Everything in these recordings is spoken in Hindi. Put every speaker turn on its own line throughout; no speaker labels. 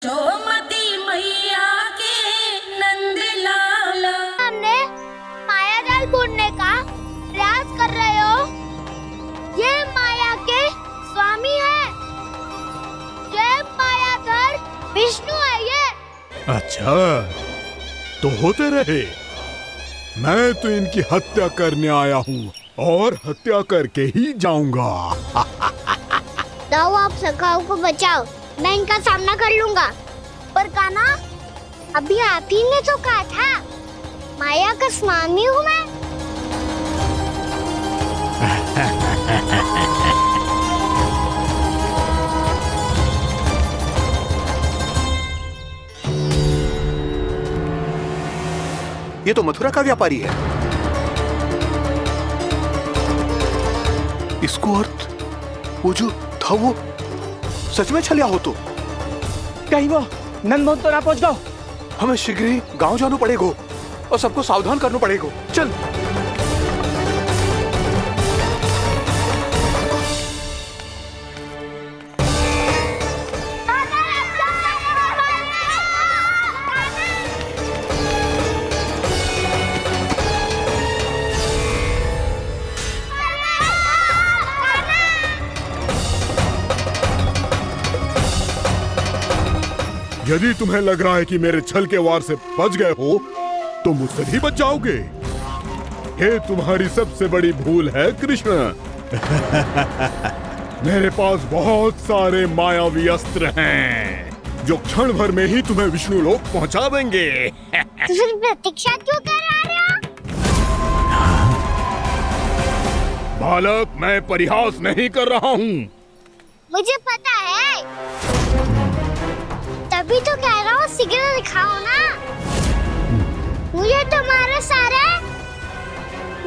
गोमती मैया के नंद लाला।
हमने माया जाल बुनने का प्रयास कर रहे हो। ये माया के स्वामी है, ये मायाधर विष्णु है ये।
अच्छा, तो होते रहे। मैं तो इनकी हत्या करने आया हूँ और हत्या करके ही जाऊंगा।
जाओ आप सखाओ को बचाओ, मैं इनका सामना कर लूंगा। पर कान्हा, अभी आप ही ने तो कहा था माया का स्वामी हूँ मैं।
ये तो मथुरा का व्यापारी है। इसको अर्थ वो जो था वो सच में छलिया हो तो
कहीं वो नंदमोहन तो ना पहुंच गो।
हमें शीघ्र ही गांव जाना पड़ेगा और सबको सावधान करना पड़ेगा। चल।
यदि तुम्हें लग रहा है कि मेरे छल के वार से बच गए हो, तो मुझसे भी बच जाओगे। ये तुम्हारी सबसे बड़ी भूल है कृष्ण। मेरे पास बहुत सारे मायावी अस्त्र हैं, जो क्षण भर में ही तुम्हें विष्णु लोक पहुंचा देंगे।
तो फिर प्रतीक्षा क्यों कर रहे हो?
बालक, मैं परिहास नहीं कर रहा हूँ।
मुझे पता है, तभी तो कह रहा हूँ शीघ्र दिखाओ ना। मुझे तुम्हारे सारे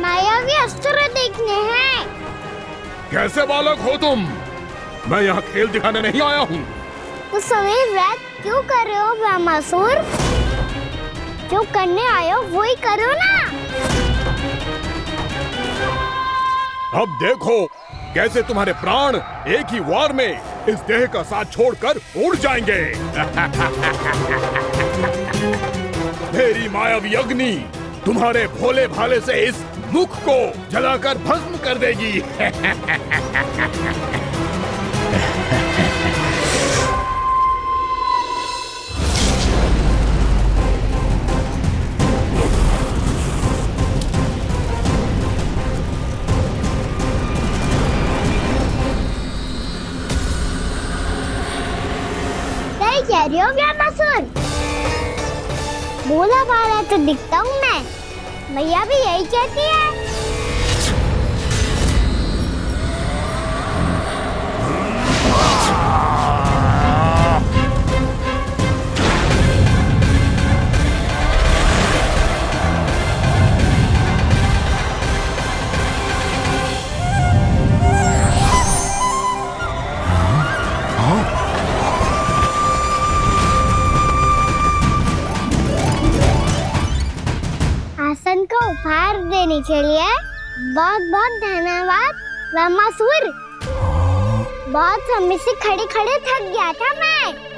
मायावी अस्त्र देखने हैं।
कैसे बालक हो तुम? मैं यहाँ खेल दिखाने नहीं आया हूँ।
उस समय व्रत क्यों कर रहे हो ब्रह्मासुर? जो करने आए हो वही करो ना।
अब देखो कैसे तुम्हारे प्राण एक ही वार में इस देह का साथ छोड़कर उड़ जाएंगे। मेरी मायावी अग्नि तुम्हारे भोले भाले से इस मुख को जलाकर भस्म कर देगी।
सही कह रही हो ब्रह्मासुर। भोला भाला तो दिखता हूँ मैं, मैया भी यही कहती है। आसन का उपहार देने के लिए बहुत बहुत धन्यवाद ब्रह्मासुर। बहुत समय से खड़े खड़े थक गया था मैं।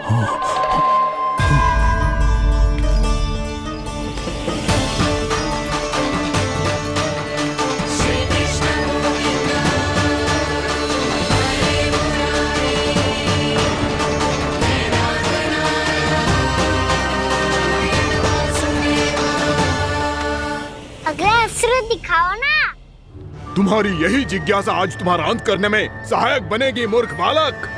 अगला अस्त्र दिखाओ ना।
तुम्हारी यही जिज्ञासा आज तुम्हारा अंत करने में सहायक बनेगी, मूर्ख बालक।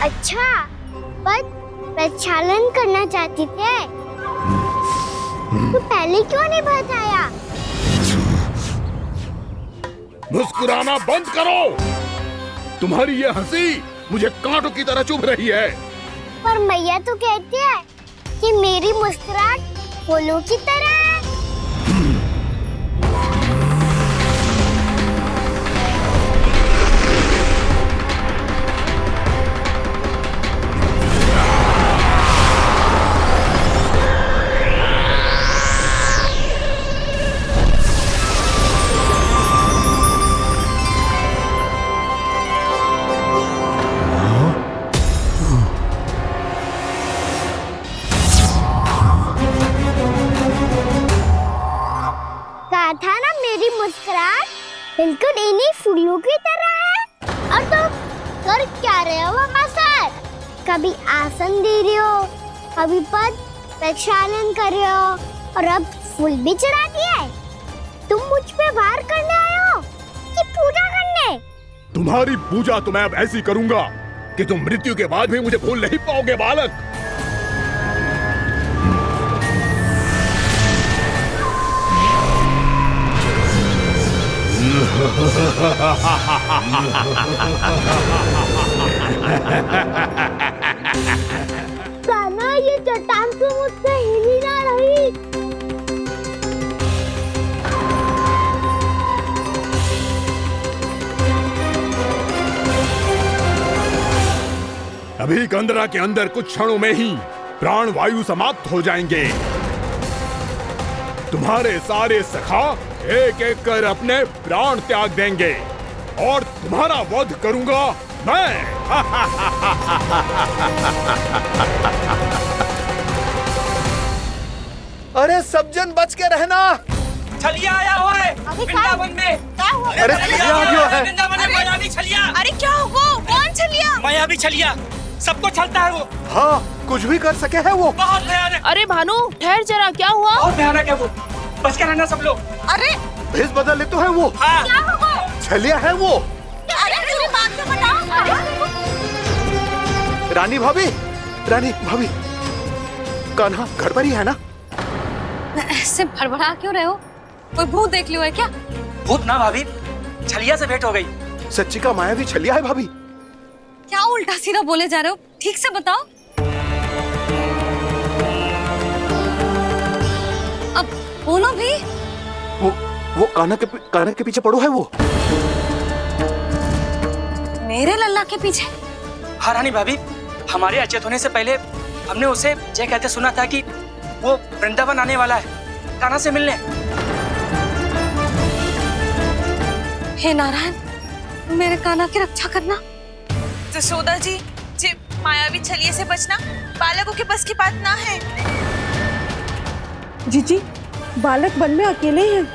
अच्छा, पर प्रक्षालन करना चाहती थे तो पहले क्यों नहीं बताया?
मुस्कुराना बंद करो। तुम्हारी ये हंसी मुझे कांटों की तरह चुभ रही है।
पर मैया तो कहती है कि मेरी मुस्कुराहट फूलों की तरह है। कहा था ना मेरी मुस्कुराहट बिल्कुल इन्हीं फूलों की तरह है। और तुम कर क्या रहे हो वहाँ सर? कभी आसन दे रहे हो, कभी पद प्रक्षालन कर रहे हो और अब फूल भी चढ़ा दिए। तुम मुझ पे वार करने आए हो कि पूजा करने?
तुम्हारी पूजा तो मैं अब ऐसी करूंगा कि तुम मृत्यु के बाद भी मुझे भूल नहीं पाओगे बालक।
कान्हा, ये चट्टान तो मुझसे हिल ही ना रही।
अभी कंदरा के अंदर कुछ क्षणों में ही प्राण वायु समाप्त हो जाएंगे। तुम्हारे सारे सखा एक एक कर अपने प्राण त्याग देंगे और तुम्हारा वध करूंगा मैं।
अरे सब जन बच के रहना।
छलिया आया हुआ है वृंदावन में।
अरे छलिया आ गया है।
वृंदावन में मायावी छलिया।
अरे क्या हुआ? कौन छलिया?
मायावी छलिया, सबको छलता है वो।
हाँ, कुछ भी कर सके है वो।
बहुत भयानक।
अरे भानु, ठहर जरा, क्या हुआ?
बहुत भयानक है वो, बच के रहना सब लोग।
अरे
भेष बदल ले तो है वो।
हाँ।
क्या हुआ?
छलिया है वो।
अरे मेरी बात तो बताओ।
रानी भाभी, रानी भाभी, कान्हा घर पर ही है ना?
ऐसे भड़बड़ा क्यों रहे हो? कोई भूत देख लियो है क्या?
भूत ना भाभी, छलिया से भेंट हो गई।
सच्ची का मायावी छलिया है भाभी।
क्या उल्टा सीधा बोले जा रहे हो? ठीक से बताओ। अब बोलो भी।
वो कान्हा के पीछे पड़ो है वो।
मेरे लल्ला के पीछे?
हाँ रानी भाभी, हमारे अचेत होने से पहले हमने उसे ये कहते सुना था कि वो वृंदावन आने वाला है कान्हा से मिलने।
हे नारायण, मेरे कान्हा की रक्षा करना।
जसोदा जी, मायावी छलिए से बचना बालकों के बस की बात ना है।
जीजी, बालक वन में अकेले हैं।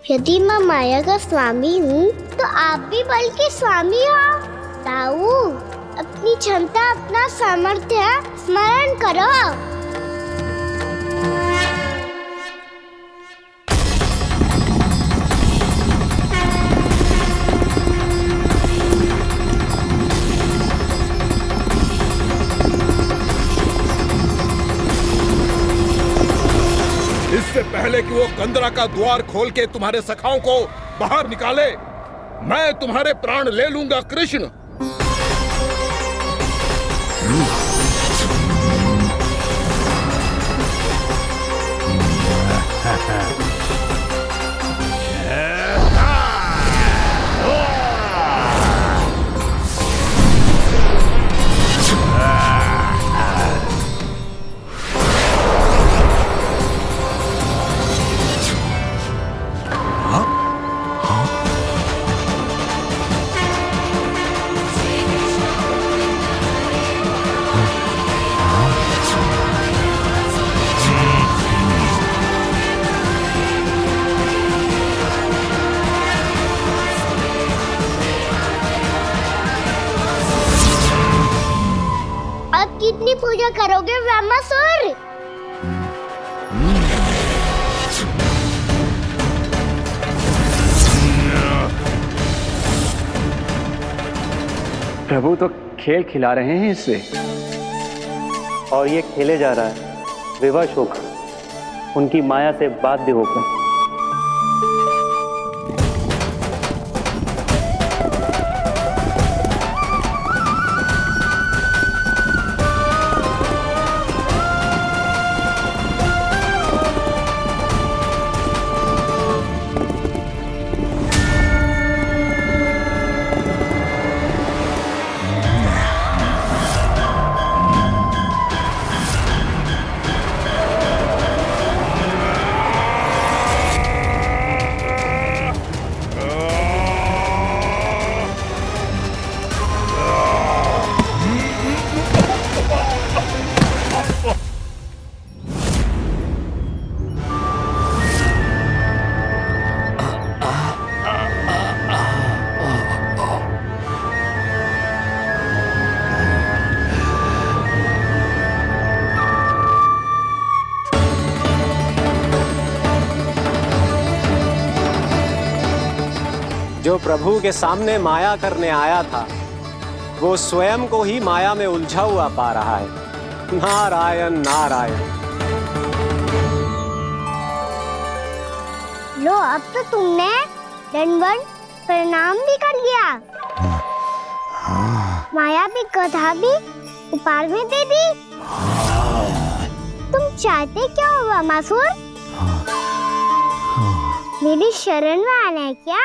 यदि मैं माया का स्वामी हूँ तो आप भी बल के स्वामी हो। ताऊ, अपनी क्षमता, अपना सामर्थ्य स्मरण करो।
इससे पहले कि वो कंदरा का द्वार खोल के तुम्हारे सखाओं को बाहर निकाले, मैं तुम्हारे प्राण ले लूंगा कृष्ण।
कितनी पूजा करोगे ब्रह्मासुर?
प्रभु तो खेल खिला रहे हैं इससे, और ये खेले जा रहा है विवश होकर, उनकी माया से बाध्य होकर।
जो प्रभु के सामने माया करने आया था, वो स्वयं को ही माया में उलझा हुआ पा रहा है। नारायण नारायण।
लो, अब तो तुमने दंडवत प्रणाम भी कर लिया, माया भी कथा भी उपहार में दे दी। तुम चाहते क्या हो ब्रह्मासुर? मेरी शरण में आना है क्या?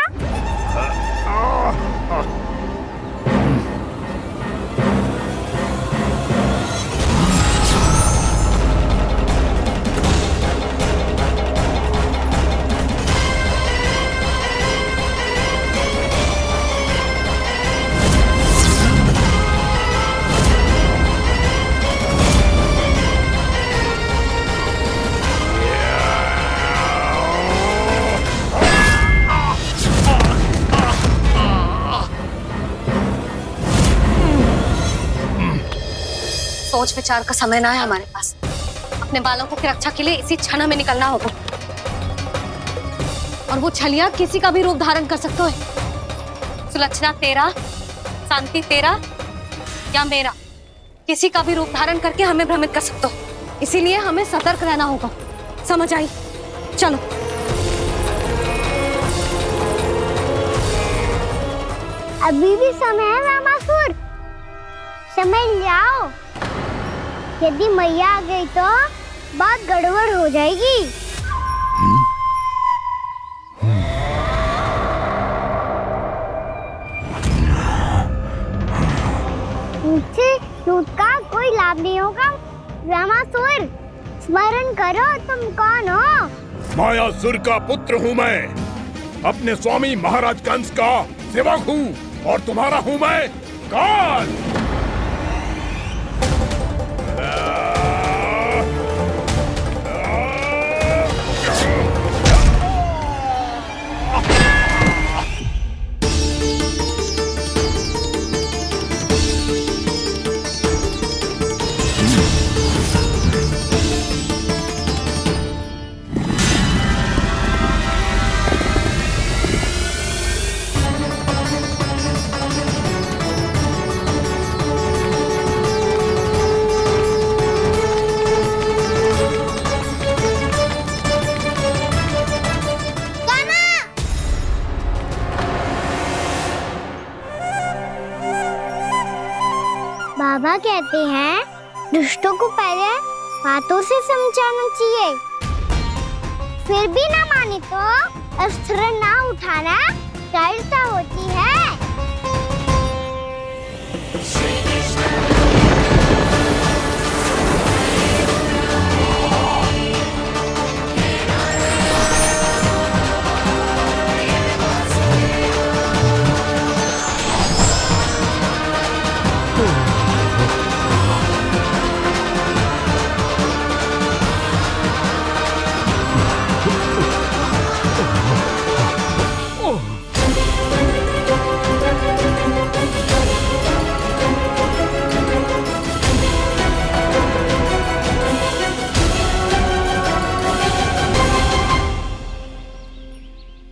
सोच विचार का समय ना है हमारे पास। अपने बालकों की रक्षा के लिए इसी क्षण में निकलना होगा, और वो छलिया किसी का भी रूप धारण कर सकते हैं। सुलक्षणा तेरा, शांति तेरा या मेरा, किसी का भी रूप धारण करके हमें भ्रमित कर सकते हो। इसीलिए हमें सतर्क रहना होगा। समझ आई? चलो।
अभी भी समय है ब्रह्मासुर, समझ जाओ। यदि मैया आ गई तो बात गड़बड़ हो जाएगी। मुझसे झूठ का कोई लाभ नहीं होगा। ब्रह्मासुर, स्मरण करो तुम कौन हो।
मायासुर का पुत्र हूँ मैं, अपने स्वामी महाराज कंस का सेवक हूँ, और तुम्हारा हूँ मैं काल। बाबा कहते हैं दुष्टों को पहले बातों से समझाना चाहिए, फिर भी ना माने तो अस्त्र ना उठाना दृढ़ता होती है।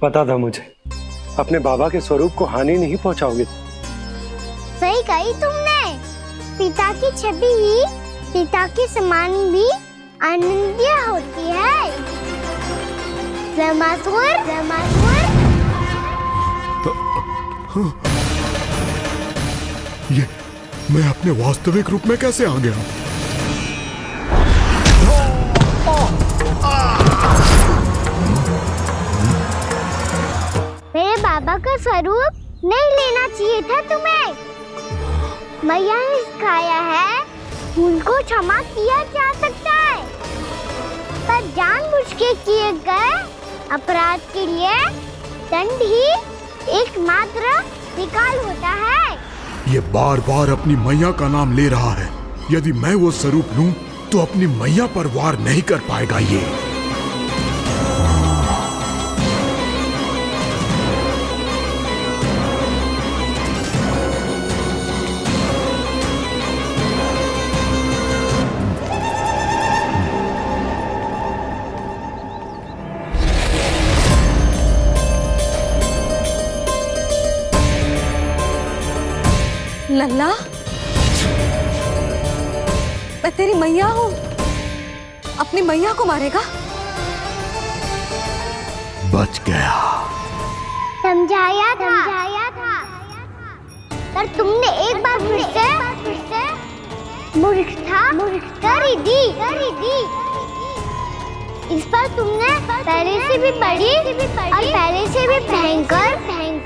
पता था मुझे, अपने बाबा के स्वरूप को हानि नहीं पहुंचाओगे।
सही कही तुमने। पिता की छवि ही पिता के समान भी आनंदीय होती है। ज़मासुर, ज़मासुर।
ये मैं अपने वास्तविक रूप में कैसे आ गया?
मेरे बाबा का स्वरूप नहीं लेना चाहिए था तुम्हें। मैया ने सिखाया है, भूल को क्षमा किया जा सकता है, पर जानबूझ के किए गए अपराध के लिए दंड ही एकमात्र निकाल होता है।
ये बार बार अपनी मैया का नाम ले रहा है। यदि मैं वो स्वरूप लूं तो अपनी मैया पर वार नहीं कर पाएगा ये।
लल्ला, मैं तेरी मैया हूँ, अपनी मैया को मारेगा?
बच गया।
समझाया था, पर तुमने एक बार फिर से मूर्खता कर ही दी। इस पर तुमने पहले से भी बड़ी और पहले से भी भयंकर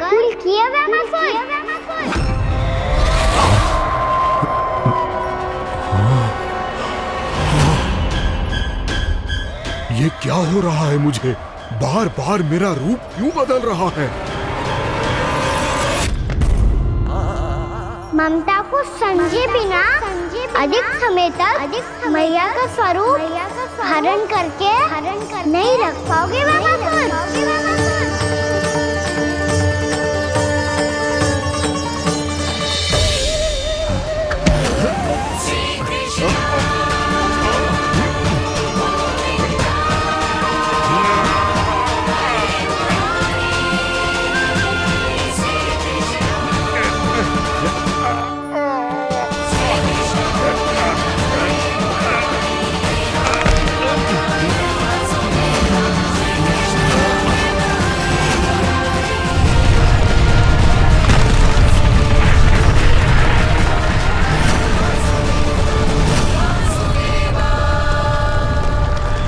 भूल किया ज़मासुर।
ये क्या हो रहा है मुझे? बार बार मेरा रूप क्यों बदल रहा है?
ममता को समझे बिना अधिक समय तक मैया का स्वरूप हरण करके नहीं रख पाओगे ज़मासुर।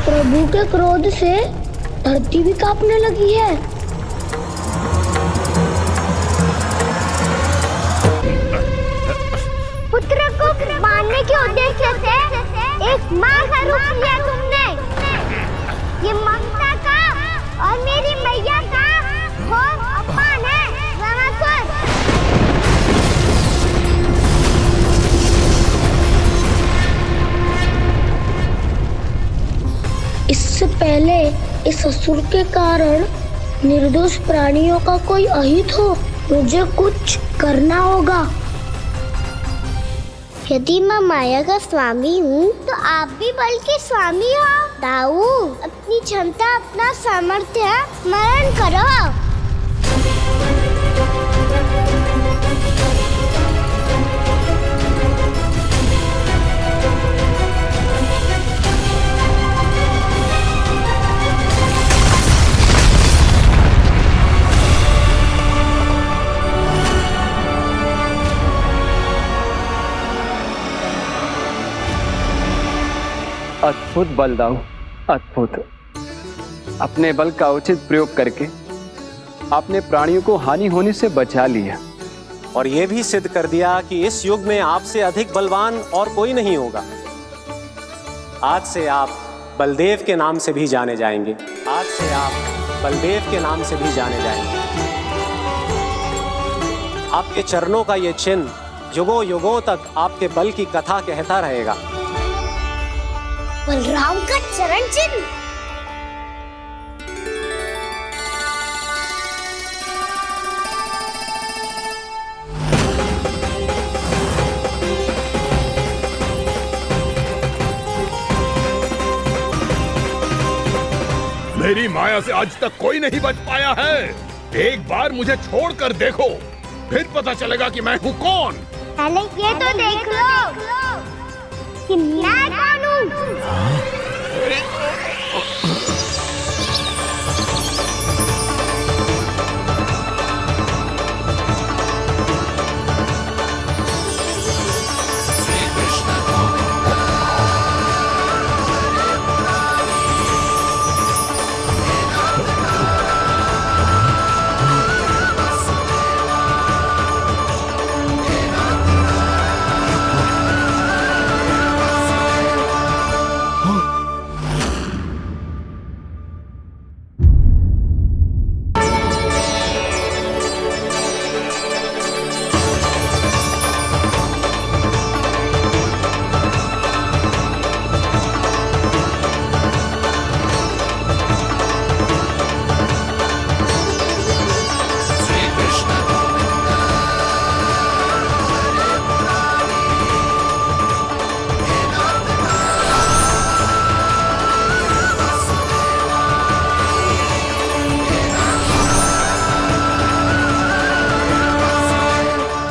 प्रभु के क्रोध से धरती भी कांपने लगी है। पुत्र को मारने के उद्देश्य से एक माँ का रूप लिया तुमने। ये ममता का और मेरी मैया का घोर अपमान है ज़मासुर। इससे पहले इस असुर के कारण निर्दोष प्राणियों का कोई अहित हो, मुझे कुछ करना होगा। यदि मैं माया का स्वामी हूँ तो आप भी बल के स्वामी हो। दाऊ, अपनी क्षमता, अपना सामर्थ्य स्मरण करो।
अद्भुत बल दाऊ, अद्भुत। अपने बल का उचित प्रयोग करके आपने प्राणियों को हानि होने से बचा लिया
और ये भी सिद्ध कर दिया कि इस युग में आपसे अधिक बलवान और कोई नहीं होगा। आज से आप बलदेव के नाम से भी जाने जाएंगे। आज से आप बलदेव के नाम से भी जाने जाएंगे। आपके चरणों का ये चिन्ह युगों युगों तक आपके बल की कथा कहता रहेगा।
बलराम का चरण चिन्ह।
मैं मेरी माया से आज तक कोई नहीं बच पाया है। एक बार मुझे छोड़कर देखो, फिर पता चलेगा कि मैं हूँ कौन।
पहले ये तो देख लो कि मैं कौन हूँ।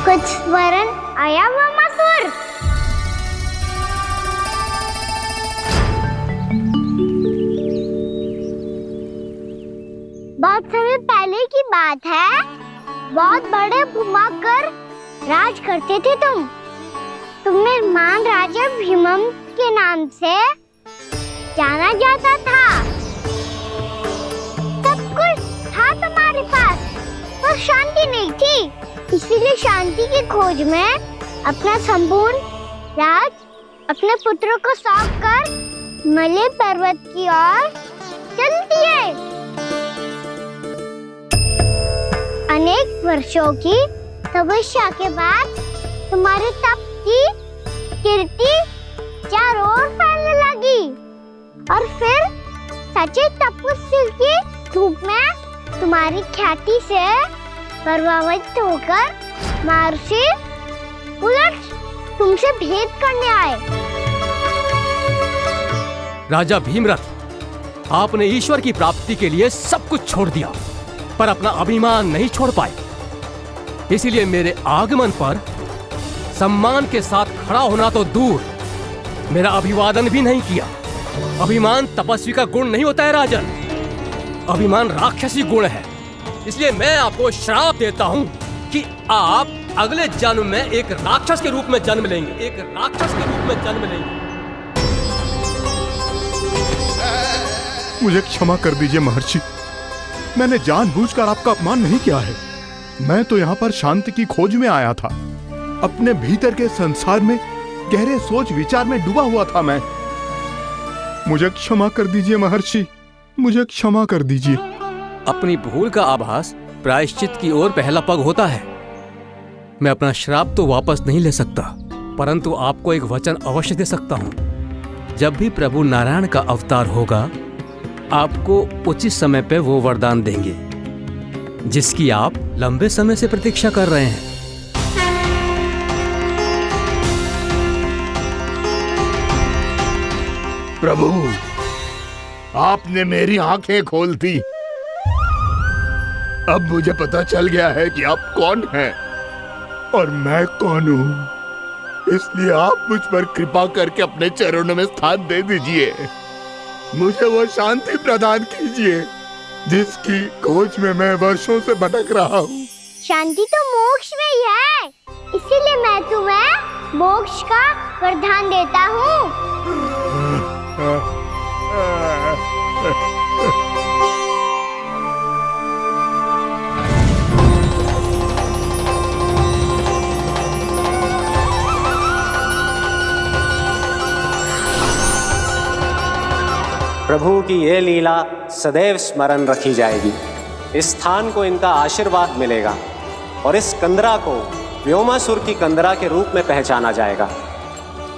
कुछ वरन आया हुआ मसूर। बहुत समय पहले की बात है, बहुत बड़े भूमाकर राज करते थे तुम। तुम्हें मान राजा भीमम के नाम से जाना जाता था। सब कुछ था तुम्हारे पास, पर शांति नहीं थी। इसीलिए शांति की खोज में अपना संपूर्ण राज अपने पुत्रों को सौंप कर मलय पर्वत की ओर चल दिए। अनेक वर्षों की तपस्या के बाद तुम्हारे तप की कीर्ति चारों ओर फैलने लगी और फिर सच्चे तपस्वी के रूप में तुम्हारी ख्याति से प्रभावित होकर महर्षि उलट तुमसे भेंट करने आए।
राजा भीमरथ, आपने ईश्वर की प्राप्ति के लिए सब कुछ छोड़ दिया, पर अपना अभिमान नहीं छोड़ पाए। इसीलिए मेरे आगमन पर सम्मान के साथ खड़ा होना तो दूर, मेरा अभिवादन भी नहीं किया। अभिमान तपस्वी का गुण नहीं होता है राजन, अभिमान राक्षसी गुण है। इसलिए मैं आपको श्राप देता हूँ कि आप अगले जन्म में एक राक्षस के रूप में जन्म लेंगे, एक राक्षस के रूप में जन्म लेंगे।
मुझे क्षमा कर दीजिए महर्षि, मैंने जानबूझकर आपका अपमान नहीं किया है। मैं तो यहाँ पर शांति की खोज में आया था। अपने भीतर के संसार में गहरे सोच विचार में डूबा हुआ था मैं। मुझे क्षमा कर दीजिए महर्षि, मुझे क्षमा कर दीजिए।
अपनी भूल का आभास प्रायश्चित की ओर पहला पग होता है। मैं अपना श्राप तो वापस नहीं ले सकता, परंतु आपको एक वचन अवश्य दे सकता हूँ। जब भी प्रभु नारायण का अवतार होगा, आपको उचित समय पे वो वरदान देंगे जिसकी आप लंबे समय से प्रतीक्षा कर रहे हैं।
प्रभु, आपने मेरी आंखें खोल दी। अब मुझे पता चल गया है कि आप कौन हैं और मैं कौन हूँ। इसलिए आप मुझ पर कृपा करके अपने चरणों में स्थान दे दीजिए। मुझे वो शांति प्रदान कीजिए जिसकी खोज में मैं वर्षों से भटक रहा हूँ।
शांति तो मोक्ष में ही है, इसीलिए मैं तुम्हें मोक्ष का वरदान देता हूँ।
प्रभु की ये लीला सदैव स्मरण रखी जाएगी। इस स्थान को इनका आशीर्वाद मिलेगा और इस कंदरा को व्योमासुर की कंदरा के रूप में पहचाना जाएगा।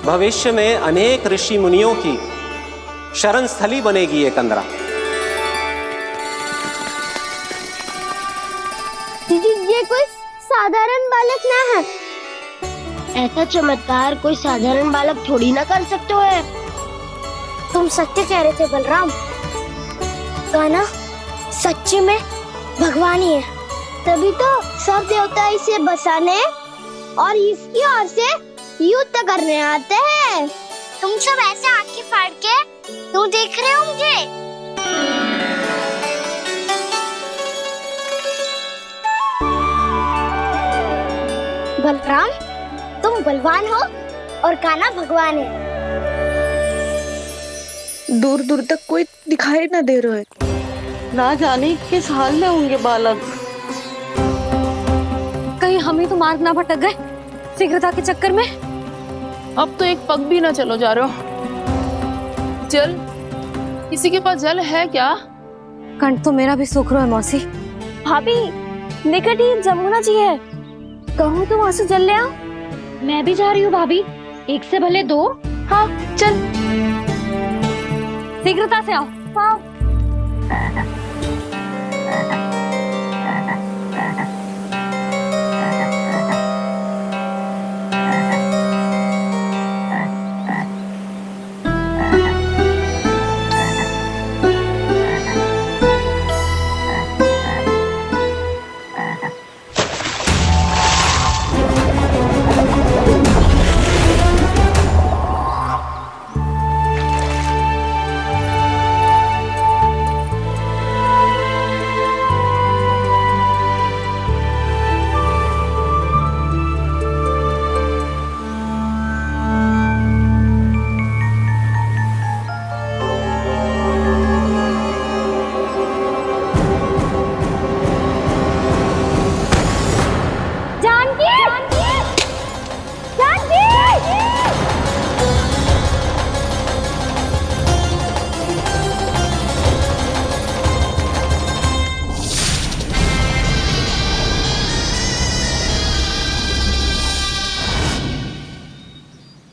भविष्य में अनेक ऋषि मुनियों की शरण स्थली बनेगी ये कंदरा।
ये कोई साधारण बालक ना है। ऐसा चमत्कार कोई साधारण बालक थोड़ी ना कर सकते है। तुम सत्य कह रहे थे बलराम।
कान्हा सच्ची में भगवान ही है, तभी तो सब देवता इसे बसाने और इसकी ओर से युद्ध करने आते हैं। तुम सब ऐसे आंखें फाड़ के क्यों देख रहे हो मुझे? बलराम, तुम बलवान हो और कान्हा भगवान है।
दूर दूर तक कोई दिखाई ना दे रहा है, ना जाने किस हाल में होंगे बालक।
कहीं हम ही तो मार्ग ना भटक गए शीघ्रता के चक्कर में।
अब तो एक पग भी ना चलो जा रहे हो। जल, किसी के पास जल है क्या?
कंठ तो मेरा भी सूख रहा है मौसी।
भाभी, निकट ही जमुना जी है, कहूँ तो वहाँ से जल ले आओ। मैं भी जा रही हूँ भाभी, एक से भले दो।
हाँ चल।
शीघ्रता से आओ।
हाँ।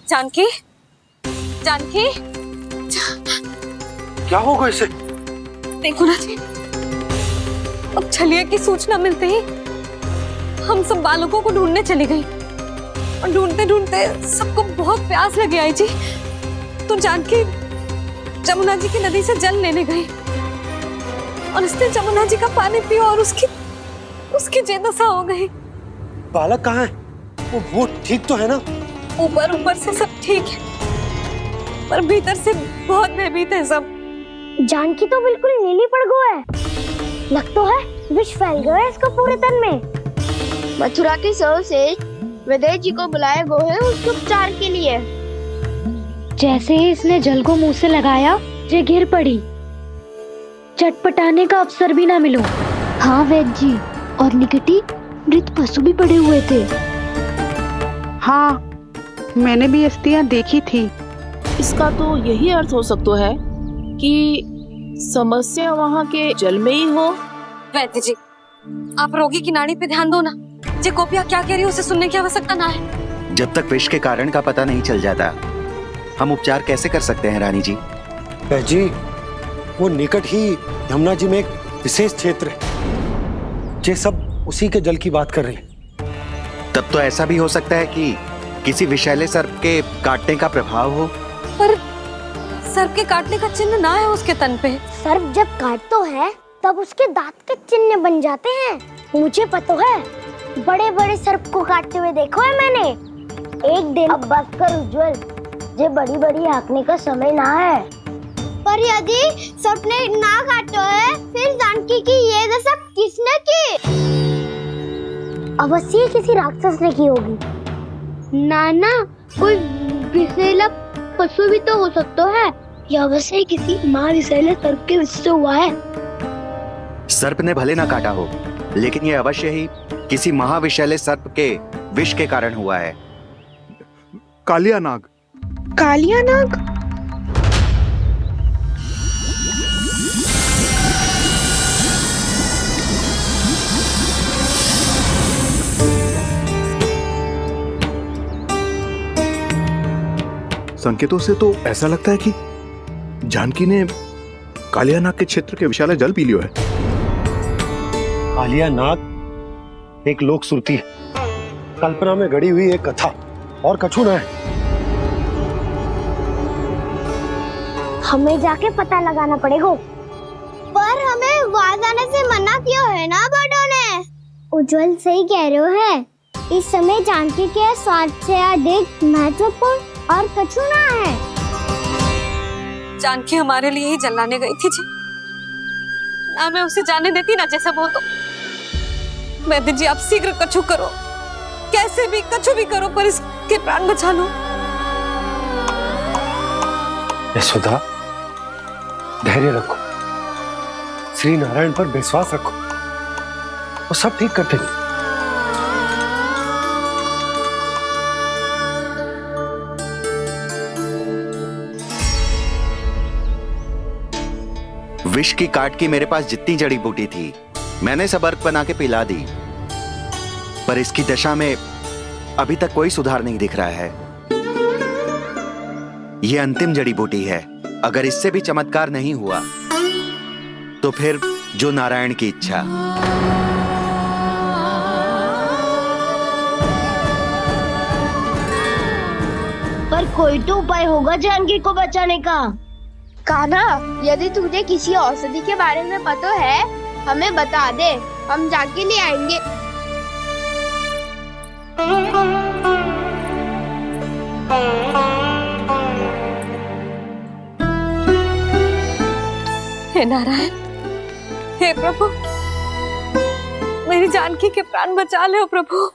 जानकी, जानकी,
क्या होगा इसे?
देखो ना जी, अब छलिया की सूचना मिलते ही हम सब बालकों को ढूंढने चली गई और ढूंढते ढूंढते सबको बहुत प्यास लगी आई जी। तो जानकी जमुना जी की नदी से जल लेने गई और उसने जमुना जी का पानी पिया और उसकी जेदशा हो गई।
बालक कहाँ है? वो ठीक तो है ना?
ऊपर से सब ठीक है, पर भीतर से बहुत भयभीत है सब।
जानकी तो बिल्कुल नीली पड़ गई है, लग तो है विष फैल गया है इसको पूरे तन में। मथुरा के सौ से विदेह जी को बुलाए गए हैं उसके उपचार के लिए।
जैसे ही इसने जल को मुंह से लगाया, ये गिर पड़ी। चटपटाने का अवसर भी ना मिलो। हाँ वैद्य जी, और निकटी मृत पशु भी पड़े हुए थे।
हाँ, मैंने भी अस्थियां देखी थी।
इसका तो यही अर्थ हो सकता है कि समस्या वहाँ के जल में ही हो।
वैद्य जी, आप रोगी की नाड़ी पे ध्यान दो ना। जे गोपिया क्या कह रही है उसे सुनने की आवश्यकता ना है।
जब तक विष के कारण का पता नहीं चल जाता, हम उपचार कैसे कर सकते हैं रानी जी?
जी, वो निकट ही यमुना जी में एक विशेष क्षेत्र है, ये सब उसी के जल की बात कर रहे हैं।
तब तो ऐसा भी हो सकता है कि किसी विषैले सर्प के काटने का प्रभाव हो।
पर सर्प के काटने का चिन्ह ना है उसके तन पे।
सर्प जब काटता है तब उसके दांत के चिन्ह बन जाते हैं। मुझे पता है, बड़े बड़े सर्प को काटते हुए देखो है मैंने। एक दिन अब बात कर उज्जवल, ये बड़ी बड़ी हाँकने का समय ना है। पर यदि सर्प ने ना काटा है, फिर जानकी की ये दशा किसने की? अवश्य किसी राक्षस ने की होगी। नाना, कोई विषैला पशु भी तो हो सकता है। यह अवश्य किसी महाविषैले सर्प के विष से हुआ है।
सर्प ने भले ना काटा हो, लेकिन यह अवश्य ही किसी महाविषैले सर्प के विष के कारण हुआ है।
कालिया नाग।
कालिया नाग?
संकेतों से तो ऐसा लगता है कि जानकी ने कालिया नाग के क्षेत्र के विशाल जल पी लियो है।
कालिया नाग एक लोक श्रुति है, कल्पना में गढ़ी हुई एक कथा, और कछु न है।
हमें जाके पता लगाना पड़ेगा। पर
पर हमें वहाँ जाने से मना क्यों है ना बड़ों ने? उज्जवल सही कह रहे हो है। इस समय जानकी के स्वार्थ से अधिक महत्वपूर्ण और कछु ना है।
जानकी हमारे लिए ही जलाने गई थी जी, ना मैं उसे जाने देती ना जैसा वो तो। वैद्य जी आप शीघ्र कछु करो, कैसे भी कछु भी करो पर इसके प्राण बचा लो।
यशोदा, धैर्य रखो, श्री नारायण पर विश्वास रखो, वो सब ठीक कर देंगे।
विष की काट की मेरे पास जितनी जड़ी बूटी थी मैंने सब अर्क बना के पिला दी, पर इसकी दशा में अभी तक कोई सुधार नहीं दिख रहा है। यह अंतिम जड़ी बूटी है, अगर इससे भी चमत्कार नहीं हुआ तो फिर जो नारायण की इच्छा।
पर कोई तो उपाय होगा जानकी को बचाने का। कान्हा, यदि तुझे किसी औषधि के बारे में पता है हमें बता दे, हम जाके ले आएंगे।
हे नारायण, हे प्रभु, मेरी जानकी के प्राण बचा ले प्रभु।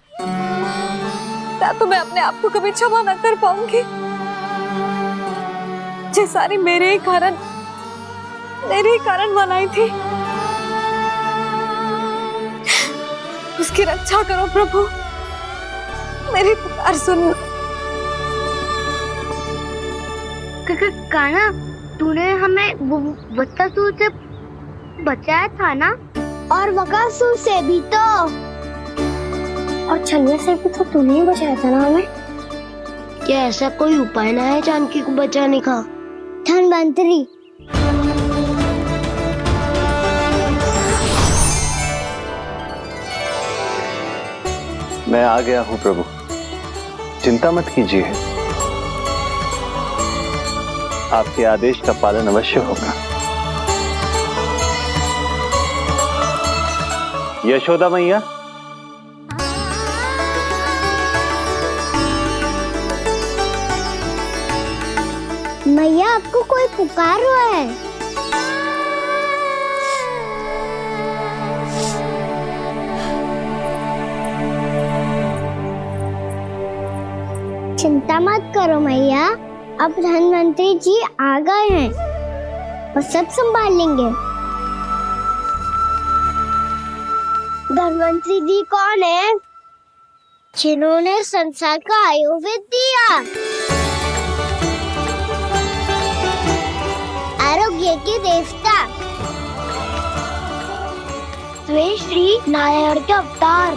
या तो मैं अपने आप को कभी क्षमा न कर पाऊंगी। ये सारी मेरे ही कारण बनाई थी। उसकी रक्षा करो प्रभु, मेरी पुकार सुनो।
कान्हा, तूने हमें बत्तासुर से बचाया था ना? और बकासुर से भी तो। और छलिया से भी तो तूने ही बचाया था ना हमें?
क्या ऐसा कोई उपाय ना है जानकी को बचाने का?
धन्वंतरी,
मैं आ गया हूं प्रभु, चिंता मत कीजिए, आपके आदेश का पालन अवश्य होगा। यशोदा मैया,
मैया आपको कोई पुकार रहा है। चिंता मत करो मैया, अब धन्वंतरी जी आ गए हैं और सब संभाल लेंगे। धन्वंतरी जी कौन है? जिन्होंने संसार का आयुर्वेद दिया, आरोग्य के देवता, वे श्री नारायण के अवतार।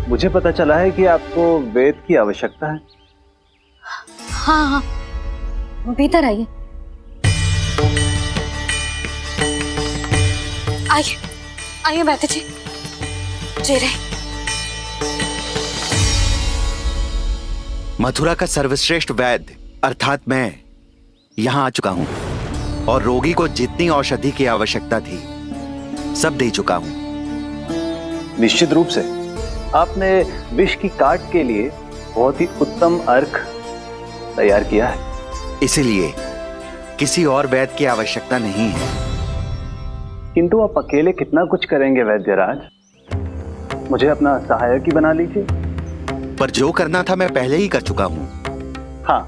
मुझे पता चला है कि आपको वेद की आवश्यकता है।
हाँ हाँ, भीतर आइए। आइए आइए वैद्य जी, जी रहे।
मथुरा का सर्वश्रेष्ठ वैद्य अर्थात मैं यहाँ आ चुका हूँ और रोगी को जितनी औषधि की आवश्यकता थी सब दे चुका हूँ।
निश्चित रूप से आपने विष की काट के लिए बहुत ही उत्तम अर्क तैयार किया है,
इसीलिए किसी और वैद्य की आवश्यकता नहीं है।
किंतु आप अकेले कितना कुछ करेंगे वैद्यराज, मुझे अपना सहायक ही बना लीजिए।
पर जो करना था मैं पहले ही कर चुका हूँ।
हाँ,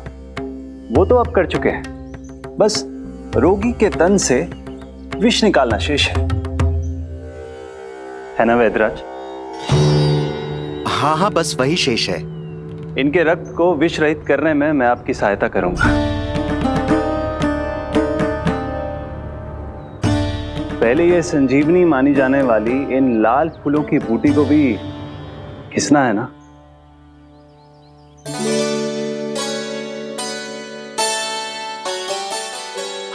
वो तो आप कर चुके हैं, बस रोगी के तन से विष निकालना शेष है ना वैद्यराज?
हाँ हाँ, बस वही शेष है।
इनके रक्त को विष रहित करने में मैं आपकी सहायता करूंगा। पहले ये संजीवनी मानी जाने वाली इन लाल फूलों की बूटी को भी घिसना है ना?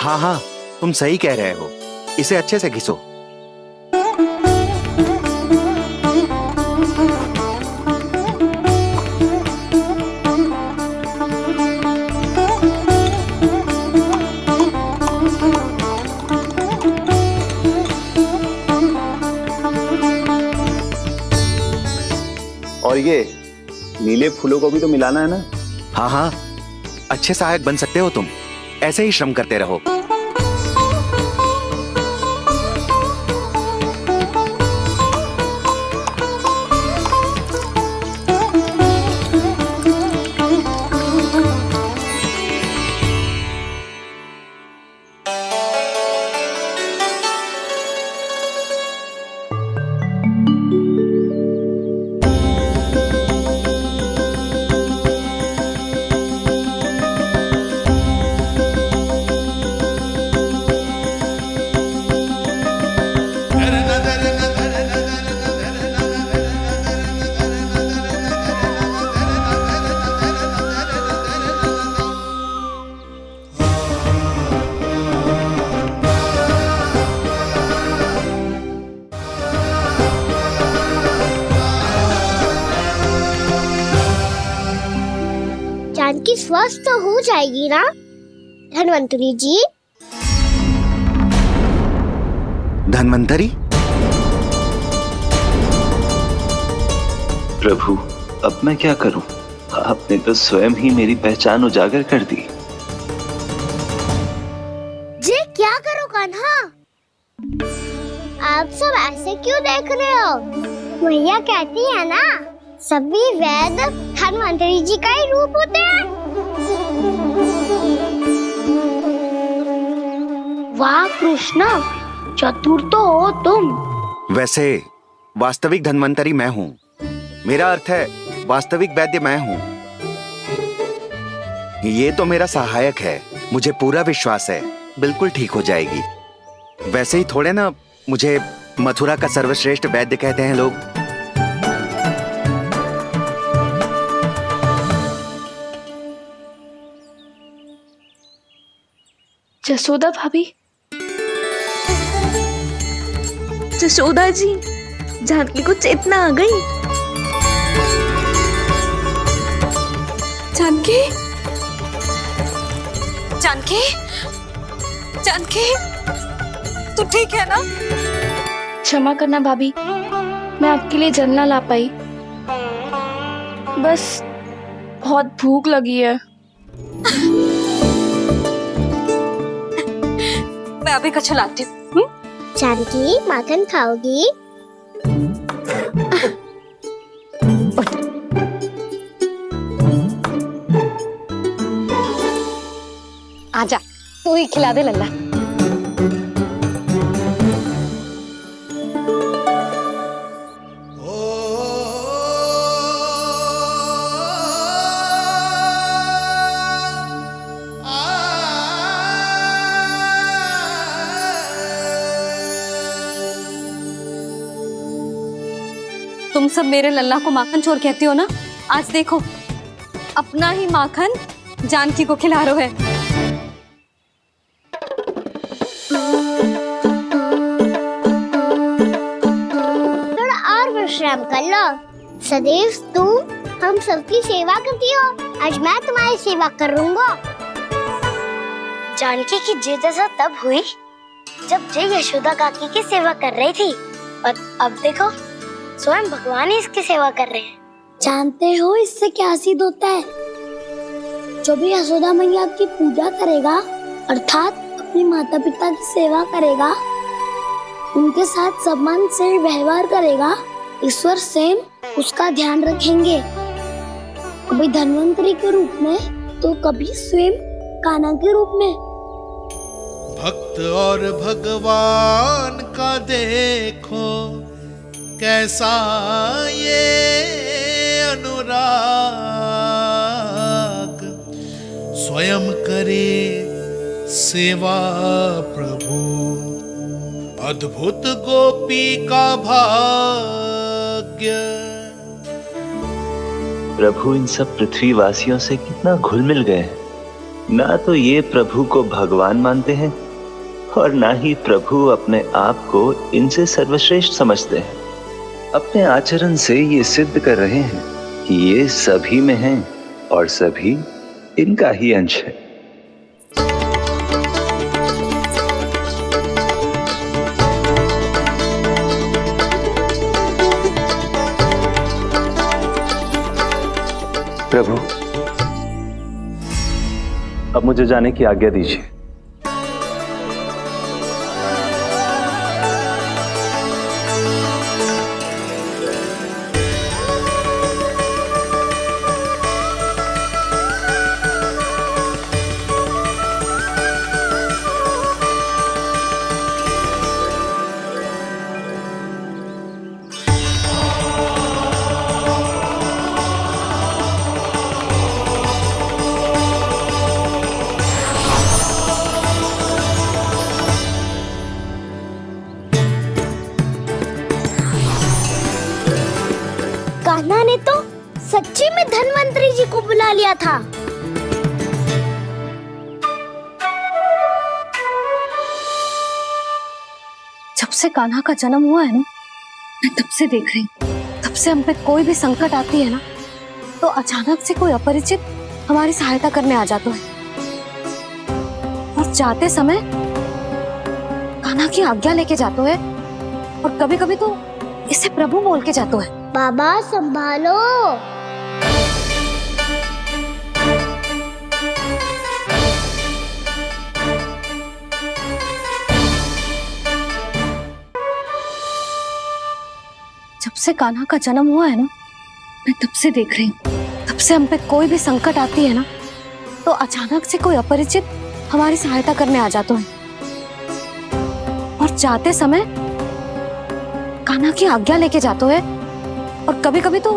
हाँ हाँ, तुम सही कह रहे हो, इसे अच्छे से घिसो।
और ये नीले फूलों को भी तो मिलाना है ना?
हाँ हाँ, अच्छे सहायक बन सकते हो तुम, ऐसे ही श्रम करते रहो।
जानकी स्वस्थ तो हो जाएगी ना धन्वंतरी जी?
धन्वंतरी?
प्रभु, अब मैं क्या करूं? आपने तो स्वयं ही मेरी पहचान उजागर कर दी।
जी क्या करो कान्हा? आप सब ऐसे क्यों देख रहे हो? मैया कहती है ना, सभी वेद धन्वंतरी जी का ही रूप होते हैं। वाह कृष्णा, चतुर तो हो तुम।
वैसे वास्तविक धन्वंतरी मैं हूँ, मेरा अर्थ है वास्तविक वैद्य मैं हूँ। ये तो मेरा सहायक है, मुझे पूरा विश्वास है बिल्कुल ठीक हो जाएगी। वैसे ही थोड़े ना मुझे मथुरा का सर्वश्रेष्ठ वैद्य कहते हैं लोग।
जसोदा भाभी,
जसोदा जी, जानकी को चेतना आ गई। जानकी, जानकी, जानकी, तू ठीक है ना?
क्षमा करना भाभी, मैं आपके लिए जल ना ला पाई। बस बहुत भूख लगी है।
मैं अभी कछु लाती हूँ।
जानकी माखन खाओगी?
आजा, तू ही खिला दे लल्ला। तुम सब मेरे लल्ला को माखन चोर कहती हो ना? आज देखो, अपना ही माखन जानकी को खिला रहे हो।
थोड़ा और विश्राम कर लो। सदैव तुम हम सबकी सेवा करती हो, आज मैं तुम्हारी सेवा करूंगा। जानकी की जिज्ञासा तब हुई जब जय यशोदा काकी की सेवा कर रही थी, और अब देखो स्वयं भगवान ही इसकी सेवा कर रहे हैं। जानते हो इससे क्या सिद्ध होता है? जो भी यशोदा मैया की पूजा करेगा, अर्थात अपने माता पिता की सेवा करेगा, उनके साथ सम्मान से व्यवहार करेगा, ईश्वर स्वयं उसका ध्यान रखेंगे। कभी धन्वंतरी के रूप में तो कभी स्वयं कान्हा के रूप में।
भक्त और भगवान का देखो कैसा ये अनुराग, स्वयं करे सेवा प्रभु, अद्भुत गोपी का भाग्य।
प्रभु इन सब पृथ्वीवासियों से कितना घुल मिल गए। ना तो ये प्रभु को भगवान मानते हैं और ना ही प्रभु अपने आप को इनसे सर्वश्रेष्ठ समझते हैं। अपने आचरण से ये सिद्ध कर रहे हैं कि ये सभी में हैं और सभी इनका ही अंश है। प्रभु, अब मुझे जाने की आज्ञा दीजिए।
कान्हा ने तो सच्ची में धन्वंतरी जी को बुला लिया था।
जब से कान्हा का जन्म हुआ है ना, मैं तब से देख रही हूँ, तब से हम पे कोई भी संकट आती है ना, तो अचानक से कोई अपरिचित हमारी सहायता करने आ जाता है, और जाते समय कान्हा की आज्ञा लेके जाते है, और कभी कभी तो इसे प्रभु बोल के जाते है।
बाबा संभालो।
जब से कान्हा का जन्म हुआ है ना, मैं तब से देख रही हूँ, तब से हम पे कोई भी संकट आती है ना, तो अचानक से कोई अपरिचित हमारी सहायता करने आ जाते हैं, और जाते समय कान्हा की आज्ञा लेके जाते हैं, और कभी कभी तो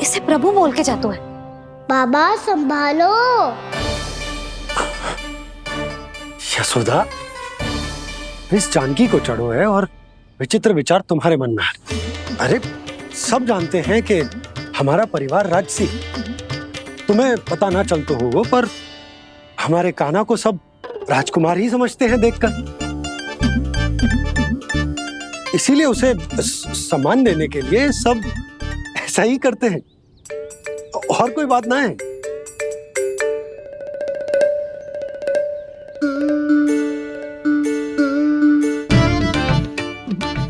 इसे प्रभु बोल के जाते हैं।
बाबा संभालो।
यशोदा, इस जानकी को चढ़ो है और विचित्र विचार तुम्हारे मन में है। अरे सब जानते हैं कि हमारा परिवार राजसी, तुम्हें पता ना चलता होगा, पर हमारे कान्हा को सब राजकुमार ही समझते हैं देखकर, इसीलिए उसे सम्मान देने के लिए सब ऐसा ही करते हैं, और कोई बात ना है।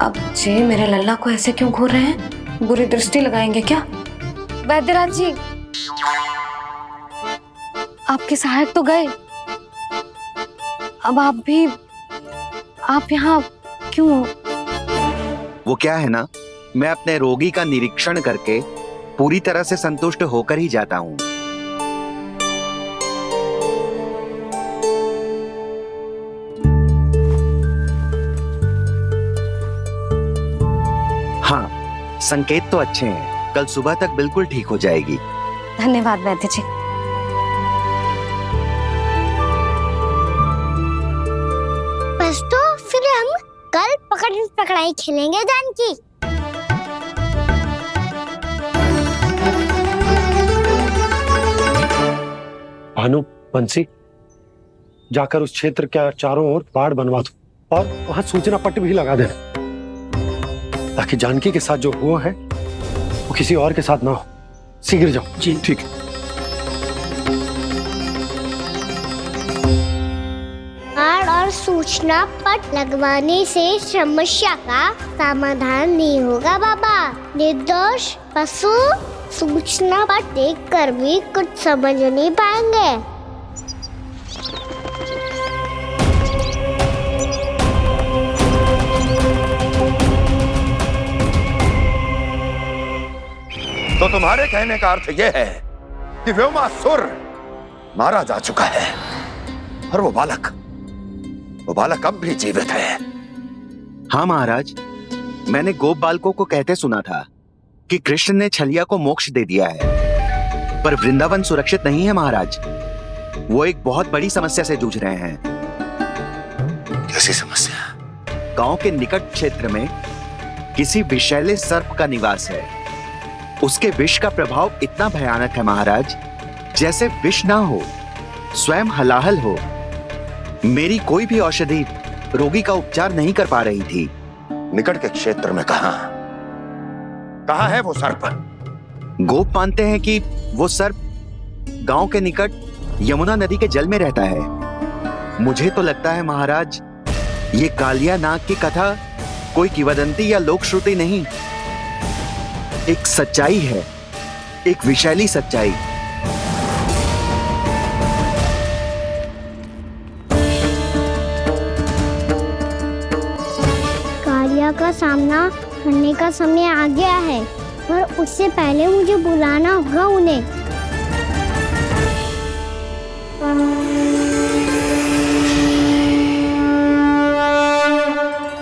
अब जे मेरे लल्ला को ऐसे क्यों घूर रहे हैं? बुरी दृष्टि लगाएंगे क्या? वैद्यराज जी, आपके सहायक तो गए, अब आप यहाँ क्यों?
वो क्या है ना, मैं अपने रोगी का निरीक्षण करके पूरी तरह से संतुष्ट होकर ही जाता हूँ। हाँ, संकेत तो अच्छे हैं, कल सुबह तक बिल्कुल ठीक हो जाएगी।
धन्यवाद वैद्य जी।
बस तो फिर हम कल पकड़न पकड़ाई खेलेंगे जानकी।
भानु, बंसी, जाकर उस क्षेत्र के चारों ओर बाड़ बनवा दो और वहां सूचना पट्ट भी लगा देना, ताकि जानकी के साथ जो हुआ है वो किसी और के साथ ना हो। शीघ्र जाओ।
जी ठीक है।
बाड़ और सूचना पट लगवाने से समस्या का समाधान नहीं होगा बाबा। निर्दोष पशु सूचना पट देखकर भी कुछ समझ नहीं पाएंगे।
तो तुम्हारे कहने का अर्थ यह है कि व्योमासुर मारा जा चुका है और वो बालक अब भी जीवित है।
हाँ महाराज, मैंने गोप बालकों को कहते सुना था कि कृष्ण ने छलिया को मोक्ष दे दिया है, पर वृंदावन सुरक्षित नहीं है महाराज। वो एक बहुत बड़ी समस्या से जूझ रहे हैं।
कैसी समस्या?
गांव के निकट क्षेत्र में किसी विषैले सर्प का निवास है। उसके विष का प्रभाव इतना भयानक है महाराज, जैसे विष ना हो, स्वयं हलाहल हो। मेरी कोई भी औषधि रोगी का उपचार नहीं कर पा रही थी।
निकट के क्षेत्र में कहाँ है वो सर्प?
गोप मानते हैं कि वो सर्प गांव के निकट यमुना नदी के जल में रहता है। मुझे तो लगता है महाराज, ये कालिया नाग की कथा कोई किंवदंती या लोक श्रुति नहीं, एक सच्चाई है, एक विषैली सच्चाई।
कालिया का सामना करने का समय आ गया है, पर उससे पहले मुझे बुलाना होगा उन्हें।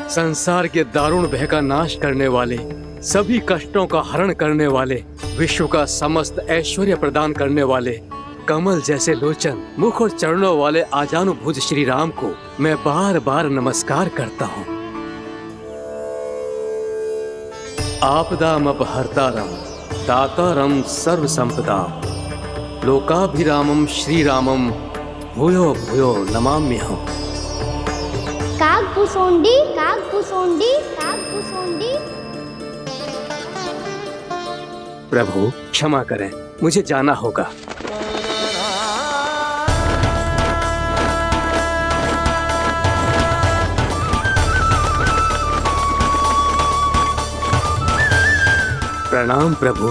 संसार के दारुण भय का नाश करने वाले, सभी कष्टों का हरण करने वाले, विश्व का समस्त ऐश्वर्य प्रदान करने वाले, कमल जैसे लोचन, मुख और चरणों वाले आजानुभुज श्री राम को मैं बार बार नमस्कार करता हूँ। आपदामपहर्तारं दातारं सर्व संपदा लोकाभिरामं श्री रामं भूयो भूयो नमाम्यहम्।
काकभुसुंडी काकभुसुंडी काकभुसुंडी।
प्रभु क्षमा करें, मुझे जाना होगा। प्रणाम प्रभु।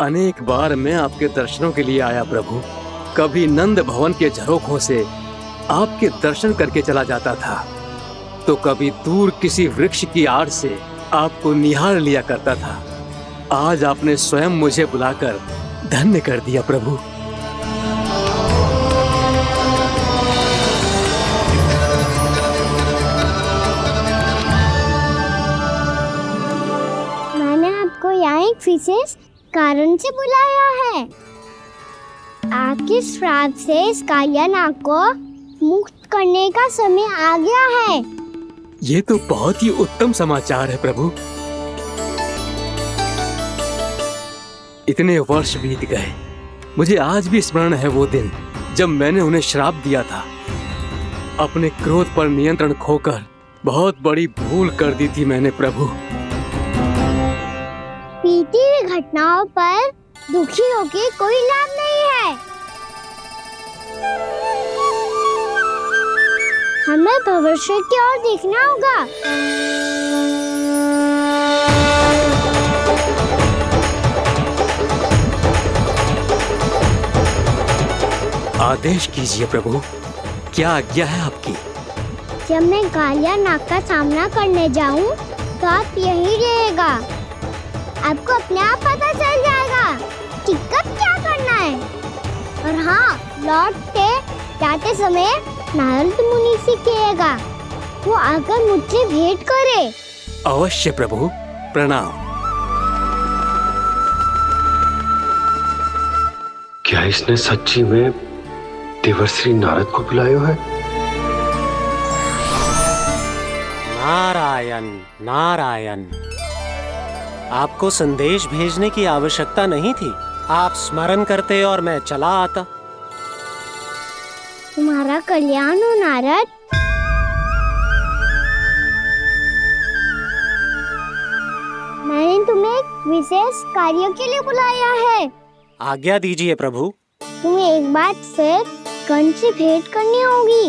अनेक बार मैं आपके दर्शनों के लिए आया प्रभु। कभी नंद भवन के झरोखों से आपके दर्शन करके चला जाता था, तो कभी दूर किसी वृक्ष की आड़ से आपको निहार लिया करता था। आज आपने स्वयं मुझे बुलाकर धन्य कर दिया प्रभु।
मैंने आपको यहाँ एक विशेष कारण से बुलाया है। आपके श्राप से इस कालिया नाग को मुक्त करने का समय आ गया है।
ये तो बहुत ही उत्तम समाचार है प्रभु। इतने वर्ष बीत गए, मुझे आज भी स्मरण है वो दिन जब मैंने उन्हें श्राप दिया था। अपने क्रोध पर नियंत्रण खोकर बहुत बड़ी भूल कर दी थी मैंने प्रभु।
बीती हुई घटनाओं पर दुखी होके कोई लाभ नहीं है। हमें भविष्य की ओर देखना होगा।
आदेश कीजिए प्रभु, क्या आज्ञा है आपकी?
जब मैं कालिया नाग का सामना करने जाऊं, तो आप यही रहेगा। आपको अपने आप पता चल जाएगा कि कब क्या करना है। और हाँ, लौटते जाते समय नारद मुनि से कहेगा, वो आकर मुझसे भेंट करे।
अवश्य प्रभु, प्रणाम।
क्या इसने सच्ची में देवर्षि नारद को बुलाया है?
नारायण नारायण। आपको संदेश भेजने की आवश्यकता नहीं थी। आप स्मरण करते और मैं चला आता।
तुम्हारा कल्याण हो नारद। मैंने तुम्हें एक विशेष कार्य के लिए बुलाया है।
आज्ञा दीजिए प्रभु।
तुम्हें एक बार फिर कंस से भेंट करनी होगी।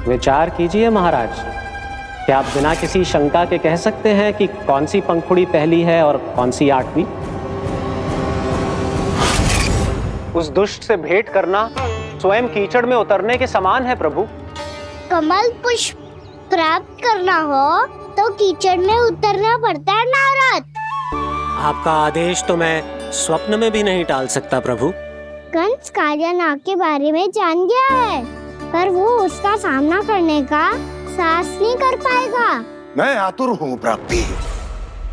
विचार कीजिए महाराज। क्या आप बिना किसी शंका के कह सकते हैं कि कौन सी पंखुड़ी पहली है और कौन सी आठवीं? उस दुष्ट से भेंट करना स्वयं कीचड़ में उतरने के समान है प्रभु।
कमल पुष्प प्राप्त करना हो तो कीचड़ में उतरना पड़ता है नारद।
आपका आदेश तो मैं स्वप्न में भी नहीं टाल सकता प्रभु।
कंस कालिया नाग के बारे में जान गया है, पर वो उसका सामना करने का साहस नहीं कर पाएगा।
मैं आतुर हूँ प्राप्ति,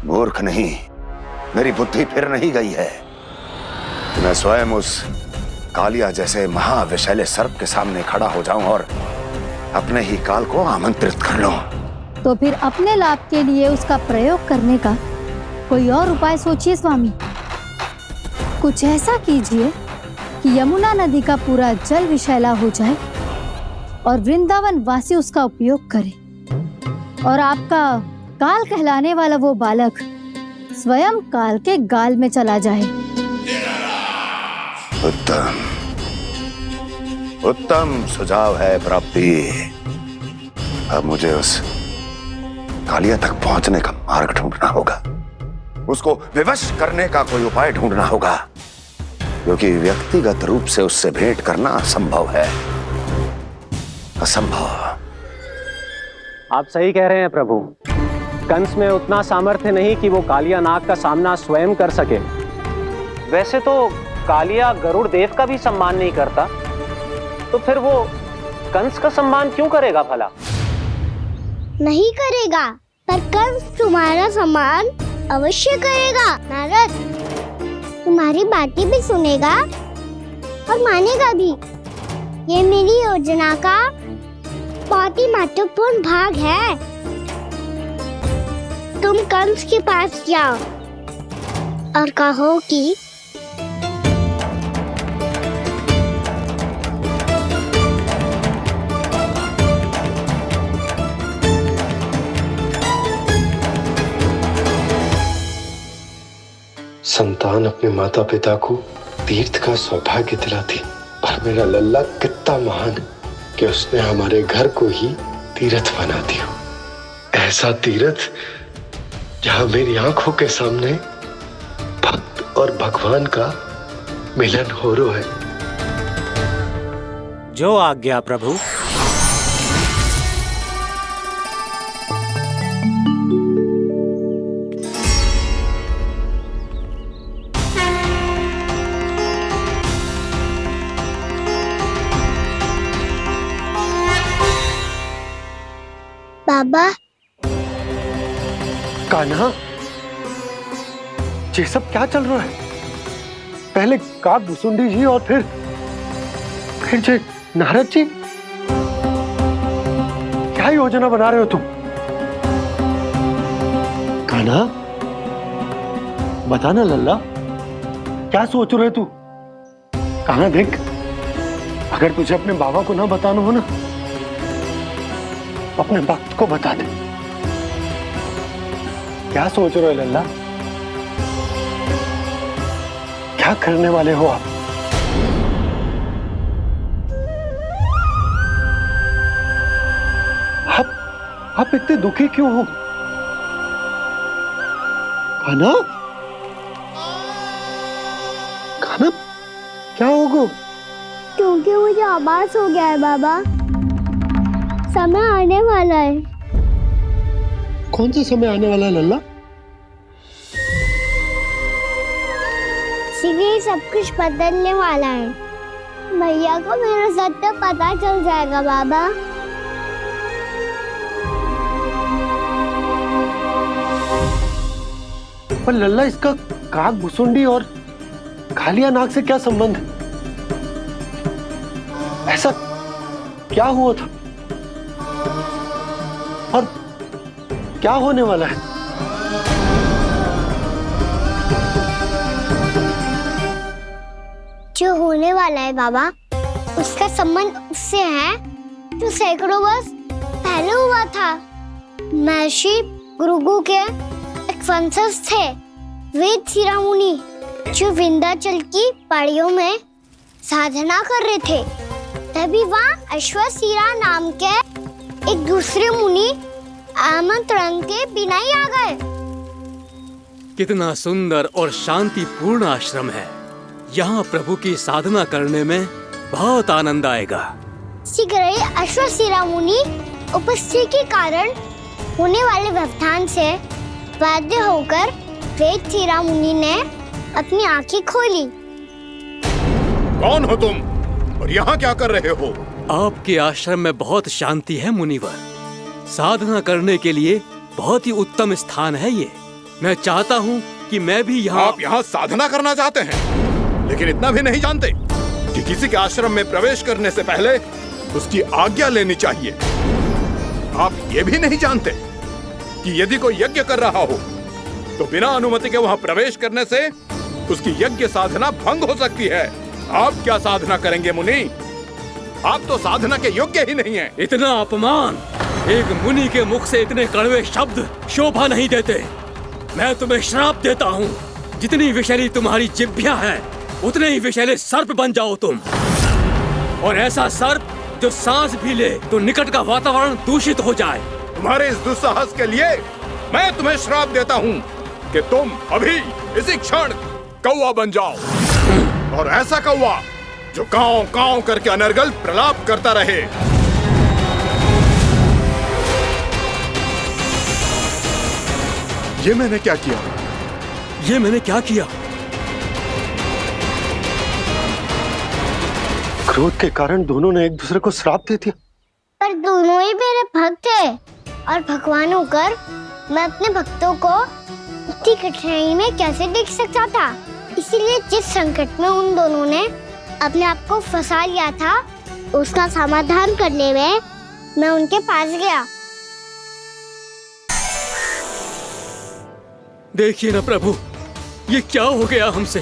मूर्ख नहीं। मेरी बुद्धि फिर नहीं गई है। मैं स्वयं उस कालिया जैसे महाविषैले सर्प के सामने खड़ा हो जाऊं और अपने ही काल को आमंत्रित कर लूं।
तो फिर अपने लाभ के लिए उसका प्रयोग करने का कोई और उपाय सोचिए स्वामी। कुछ ऐसा कीजिए कि यमुना नदी का पूरा जल विषैला हो जाए और वृंदावन वासी उसका उपयोग करे, और आपका काल कहलाने वाला वो बालक स्वयं काल के गाल में चला जाए।
उत्तम उत्तम सुझाव है प्राप्ति। अब मुझे उस कालिया तक पहुंचने का मार्ग ढूंढना होगा। उसको विवश करने का कोई उपाय ढूंढना होगा, क्योंकि व्यक्तिगत रूप से उससे भेंट करना असंभव है। असंभव।
आप सही कह रहे हैं प्रभु। कंस में उतना सामर्थ्य नहीं कि वो कालिया नाग का सामना स्वयं कर सके। वैसे तो कालिया गरुड़ देव का भी सम्मान नहीं करता, तो फिर वो कंस का सम्मान क्यों करेगा भला?
नहीं करेगा, पर कंस तुम्हारा सम्मान अवश्य करेगा। नारद तुम्हारी बातें भी सुनेगा और मानेगा भी। ये मेरी योजना का बहुत ही महत्वपूर्ण भाग है। तुम कंस के पास जाओ और कहो कि
संतान अपने माता पिता को तीर्थ का सौभाग्य दिलाती, और मेरा लल्ला कितना महान कि उसने हमारे घर को ही तीर्थ बना दिया। ऐसा तीर्थ जहां मेरी आंखों के सामने भक्त और भगवान का मिलन हो रहा है।
जो आज्ञा प्रभु।
बाबा,
कान्हा, ये सब क्या चल रहा है? पहले काग भुसुंडी जी और फिर जे नारद जी। क्या योजना बना रहे हो तुम? कान्हा, बताना लल्ला, क्या सोच रहे तू? कान्हा देख, अगर तुझे अपने बाबा को ना बताना हो ना, अपने भक्त को बता दे। क्या सोच रहे हो लल्ला? क्या करने वाले हो आप? आप इतने दुखी क्यों हो? कान्हा, कान्हा, क्या होगा?
क्योंकि मुझे आभास हो गया है बाबा, समय आने वाला है।
कौन सा समय आने वाला है लल्ला?
शीघ्र सब कुछ बदलने वाला है। भैया को मेरा सत्य पता चल जाएगा बाबा।
पर लल्ला, इसका काग भुसुंडी और कालिया नाग से क्या संबंध है? ऐसा क्या हुआ था और क्या होने वाला है?
जो होने वाला है बाबा, उसका संबंध उससे है जो सैकड़ों वर्ष पहले हुआ था। महर्षि भृगु के एक वंशज थे वेद शिरोमणि, जो विंध्याचल की पहाड़ियों में साधना कर रहे थे। तभी वहाँ अश्वशिरा नाम के एक दूसरे मुनि आमंत्रण के बिना ही आ गए।
कितना सुंदर और शांतिपूर्ण आश्रम है। यहाँ प्रभु की साधना करने में बहुत आनंद आएगा।
शीघ्र ही अश्वशिरा मुनि उपस्थिति के कारण होने वाले व्यवधान से बाध्य होकर वेद शिरोमणि ने अपनी आंखें खोली।
कौन हो तुम और यहाँ क्या कर रहे हो?
आपके आश्रम में बहुत शांति है मुनिवर। साधना करने के लिए बहुत ही उत्तम स्थान है ये। मैं चाहता हूँ कि मैं भी यहाँ।
आप यहाँ साधना करना चाहते हैं, लेकिन इतना भी नहीं जानते कि किसी के आश्रम में प्रवेश करने से पहले उसकी आज्ञा लेनी चाहिए। आप ये भी नहीं जानते कि यदि कोई यज्ञ कर रहा हो तो बिना अनुमति के वहाँ प्रवेश करने से उसकी यज्ञ साधना भंग हो सकती है। आप क्या साधना करेंगे मुनि? आप तो साधना के योग्य ही नहीं हैं।
इतना अपमान! एक मुनि के मुख से इतने कड़वे शब्द शोभा नहीं देते। मैं तुम्हें श्राप देता हूँ, जितनी विषैली तुम्हारी जिह्वा है उतने ही विषैले सर्प बन जाओ तुम। और ऐसा सर्प जो सांस भी ले तो निकट का वातावरण दूषित हो जाए।
तुम्हारे इस दुस्साहस के लिए मैं तुम्हें श्राप देता हूँ कि तुम अभी इसी क्षण कौवा बन जाओ, और ऐसा कौवा जो कांव कांव करके अनर्गल प्रलाप करता रहे। ये मैंने क्या किया?
ये मैंने क्या किया?
क्रोध के कारण दोनों ने एक दूसरे को श्राप दे दिया।
पर दोनों ही मेरे भक्त हैं और भगवान होकर मैं अपने भक्तों को इतनी कठिनाई में कैसे देख सकता था। इसीलिए जिस संकट में उन दोनों ने अपने आप को फंसा लिया था, उसका समाधान करने में मैं उनके पास गया।
देखिए ना प्रभु, ये क्या हो गया हमसे?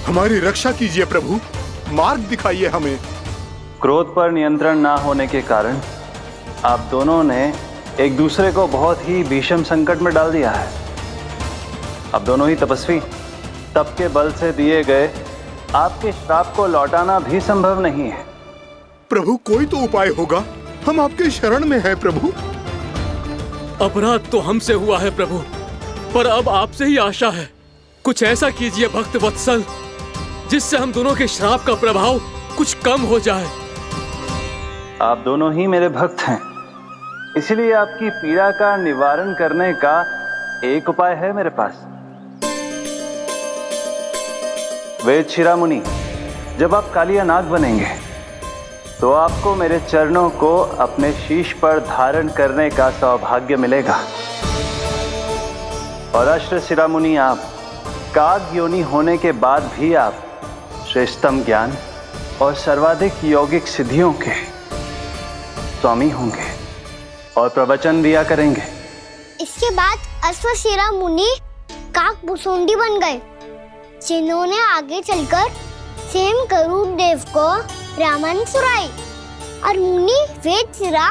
हमारी रक्षा कीजिए प्रभु, मार्ग दिखाइए हमें।
क्रोध पर नियंत्रण ना होने के कारण आप दोनों ने एक दूसरे को बहुत ही भीषण संकट में डाल दिया है। अब दोनों ही तपस्वी, तप के बल से दिए गए आपके श्राप को लौटाना भी संभव नहीं है।
प्रभु कोई तो उपाय होगा, हम आपके शरण में हैं प्रभु।
अपराध तो हमसे हुआ है प्रभु, पर अब आपसे ही आशा है। कुछ ऐसा कीजिए भक्त वत्सल, जिससे हम दोनों के श्राप का प्रभाव कुछ कम हो जाए।
आप दोनों ही मेरे भक्त हैं, इसलिए आपकी पीड़ा का निवारण करने का एक उपाय है मेरे पास। वेद शिरामुनि, जब आप कालिया नाग बनेंगे तो आपको मेरे चरणों को अपने शीश पर धारण करने का सौभाग्य मिलेगा। और अश्र शिरामुनि, आप काग योनि होने के बाद भी आप श्रेष्ठतम ज्ञान और सर्वाधिक यौगिक सिद्धियों के स्वामी होंगे और प्रवचन दिया करेंगे।
इसके बाद अश्वशिरा मुनि काक भुसुंडी बन गए, जिन्होंने आगे चलकर सेम गरुड़ देव को रामायण सुनाई। और मुनि वेदशिरा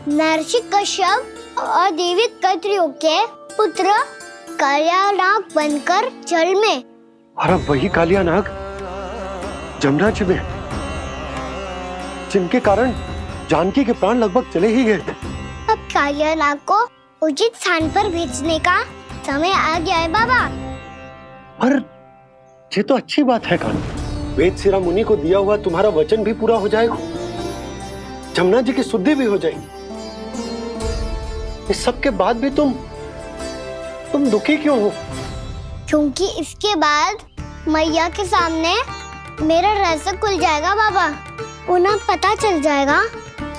महर्षि कश्यप और देवी कत्रियों के पुत्र कालिया नाग बनकर जल में।
और अब वही कालिया नाग जमुना जी में, जिनके कारण जानकी के प्राण लगभग चले ही गए थे।
अब कालिया नाग को उचित स्थान पर भेजने का समय आ गया है बाबा।
पर ये तो अच्छी बात है कान, वेदशिरा मुनि को दिया हुआ तुम्हारा वचन भी पूरा हो जाएगा, जमुना जी की शुद्धि भी हो जाएगी। इस सब के बाद भी तुम दुखी क्यों हो?
क्योंकि इसके बाद मैया के सामने मेरा रहस्य खुल जाएगा बाबा। उन्हें पता चल जाएगा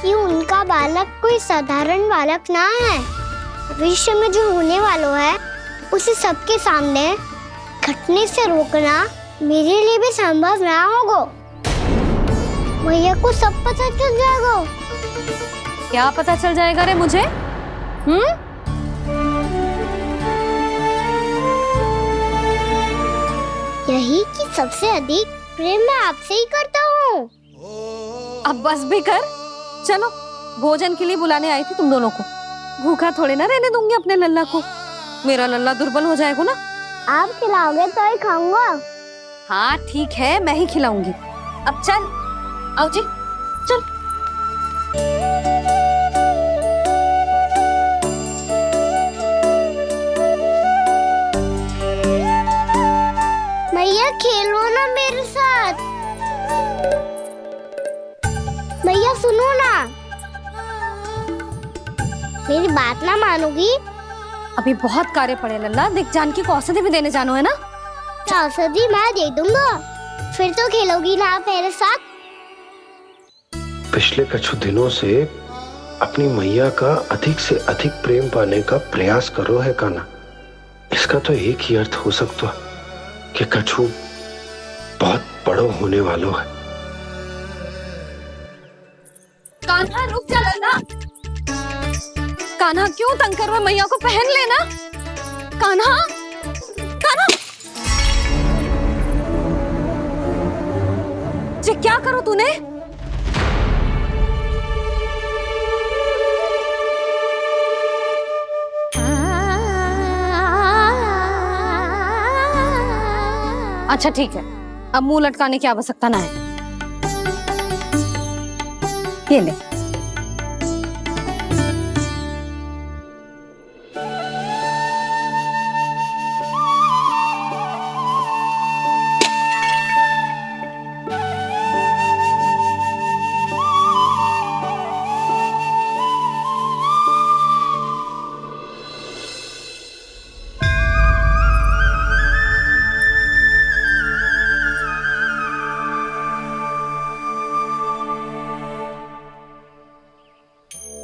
कि उनका बालक कोई साधारण बालक ना है। भविष्य में जो होने वाला है उसे सबके सामने घटने से रोकना मेरे लिए भी संभव ना होगा। मैया को सब पता चल जाएगा।
क्या पता चल जाएगा रे मुझे?
यही कि सबसे अधिक प्रेम मैं आपसे ही करता हूँ।
अब बस भी कर, चलो भोजन के लिए बुलाने आई थी तुम दोनों को। भूखा थोड़े ना रहने दूंगी अपने लल्ला को, मेरा लल्ला दुर्बल हो जाएगा ना।
आप खिलाओगे तो ही खाऊंगा।
हाँ ठीक है, मैं ही खिलाऊंगी। अब चल, आओ जी, चल।
मैया खेलो ना मेरे साथ। मैया सुनो ना, मेरी बात ना मानोगी?
अभी बहुत कार्य पड़े लल्ला, देख जानकी को औषधि भी देने जानो है ना।
औषधि मैं दे दूंगा, फिर तो खेलोगी ना आप मेरे साथ।
पिछले कुछ दिनों से अपनी मैया का अधिक से अधिक प्रेम पाने का प्रयास करो है कान्हा। इसका तो एक ही अर्थ हो सकता है कि कछु बहुत बड़ो होने वाला है।
कान्हा रुक जा लल्ला। कान्हा क्यों तंग कर रहा है? मैया को पहन लेना। कान्हा, कान्हा, ये क्या करो तूने? अच्छा ठीक है, अब मुंह लटकाने की आवश्यकता ना है। ये ले।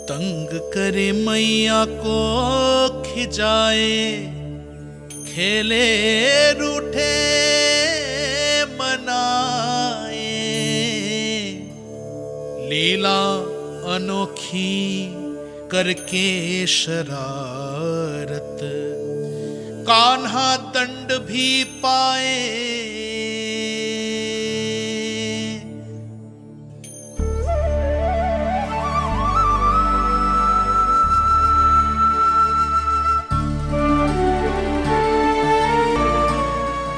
तंग करे मैया को खिजाए, खेले रूठे मनाए, लीला अनोखी करके शरारत, कान्हा दंड भी पाए।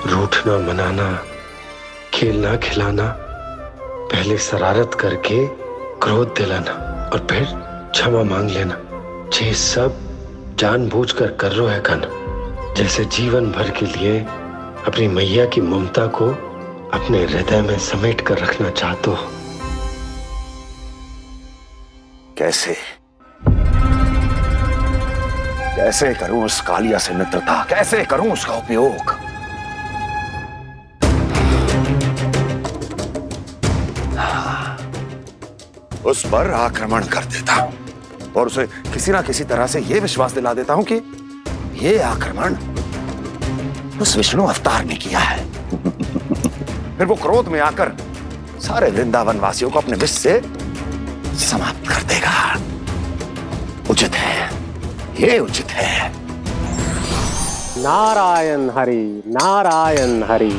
रूठना मनाना, खेलना खिलाना, पहले शरारत करके क्रोध दिलाना और फिर क्षमा मांग लेना, ये सब जानबूझकर कर रहे हो कान्हा। जैसे जीवन भर के लिए अपनी मैया की ममता को अपने हृदय में समेट कर रखना चाहते हो।
कैसे कैसे करूं उस कालिया से मित्रता, कैसे करूं उसका उपयोग? उस पर आक्रमण कर देता हूं और उसे किसी ना किसी तरह से यह विश्वास दिला देता हूं कि यह आक्रमण उस विष्णु अवतार ने किया है। फिर वो क्रोध में आकर सारे वृंदावन वासियों को अपने विष से समाप्त कर देगा। उचित है, ये उचित है।
नारायण हरि, नारायण हरि।